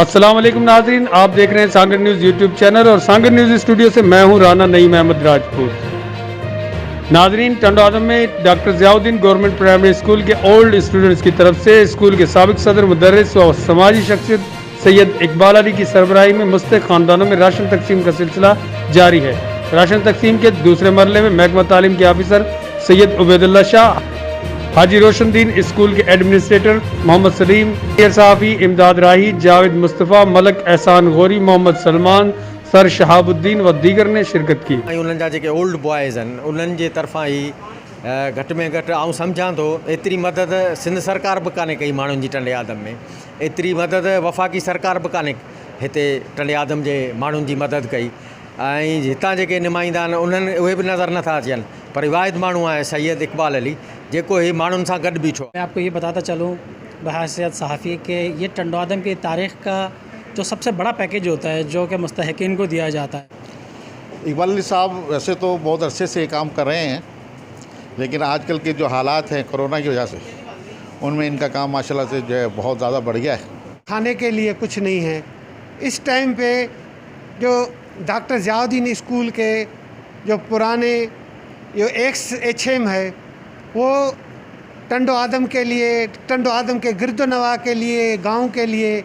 अस्सलाम वालेकुम नाज़रीन, आप देख रहे हैं सांगर न्यूज़ यूट्यूब चैनल और सांगर न्यूज़ स्टूडियो से मैं हूं राना नईम अहमद राजपूत। नाज़रीन, टंडो आदम में doctor Ziauddin government primary school के ओल्ड स्टूडेंट्स की तरफ से स्कूल के साबिक सदर मुदर्रिस और समाजी शख्सियत सैयद इकबाल अली की सरबराही में मुस्तहिक़ ख़ानदानों में राशन तकसीम का सिलसिला जारी है। राशन तकसीम के दूसरे मरले में महकमा तालीम के ऑफिसर सैयद उबैदुल्लाह शाह, हाजी रोशनदीन स्कूल के एडमिनिस्ट्रेटर मोहम्मद सलीम, सहाफ़ी इमदाद राही, जावेद मुस्तफ़ा, मलक एहसान गौरी, मोहम्मद सलमान, सर शहाबुद्दीन व दीगर ने शिरकत की। उन्हनि जा जेके ओल्ड बॉयज़ आहिनि उन्हनि जे तरफ़ां ई घटि में घटि आउं सम्झां थो एतिरी मदद सिंध सरकार बि कान्हे कई माण्हुनि जी टंडे आदम में, एतिरी मदद वफ़ाक़ी सरकार बि कान्हे हिते टंडे आदम जे माण्हुनि जी मदद कई। ऐं हितां जेके नुमाइंदा आहिनि उन्हनि उहे बि नज़र नथा अचनि, पर वाहिद माण्हू आहे सैयद इकबाल अली जेको ही माण्हुनि सां गॾु बीठो। मैं आपको ये बताता चलूँ बहैसियत सहाफ़ी के ये टंडो आदम की तारीख़ का जो सबसे बड़ा पैकेज होता है जो कि मुस्तहिकीन को दिया जाता है। इकबाल अली साहब वैसे तो बहुत अरसे से ये काम कर रहे हैं, लेकिन आजकल के जो हालात हैं कोरोना की वजह से उनमें इनका काम माशाल्लाह से जो है बहुत ज़्यादा बढ़ गया है। खाने के लिए कुछ नहीं है इस टाइम पे। जो डॉक्टर ज़ियाउद्दीन स्कूल के जो पुराने जो एक्स HM है वो टंडो आदम के लिए, टंडो आदम के गिरदोनवा के लिए, गांव के लिए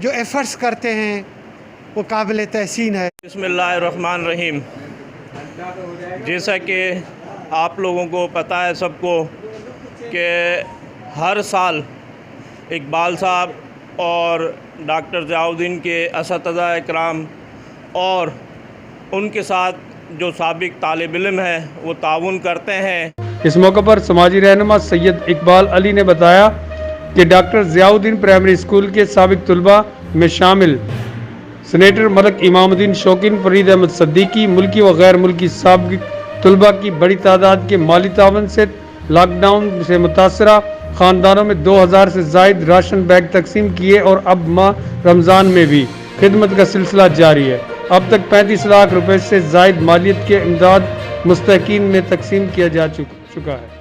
जो एफ़र्ट्स करते हैं वो काबिल तहसीन है। बिस्मिल्लाहिर्रहमानिर्रहीम। जैसा कि आप लोगों को पता है सबको कि हर साल इकबाल साहब और डॉक्टर ज़ियाउद्दीन के असतिज़ा इकराम और उनके साथ जो साबिक तालिब इल्म है वो ताउन करते हैं। इस मौके पर समाजी रहनुमा सैयद इकबाल अली ने बताया कि डॉक्टर ज़ियाउद्दीन प्राइमरी स्कूल के साबिक तलबा में शामिल सेनेटर मलक इमामुद्दीन शौकीन, फरीद अहमद सद्दीकी, मुल्की व गैर मुल्की साबिक तलबा की बड़ी तादाद के माली तावन से लॉकडाउन से मुतासरा ख़ानदानों में 2000 से ज़ायद राशन बैग तकसीम किए और अब माह रमज़ान में भी खिदमत का सिलसिला जारी है। अब तक 35 लाख रुपए से ज़ायद मालियत के इमदाद मुस्तहिकीन में तकसीम किया जा चुका है।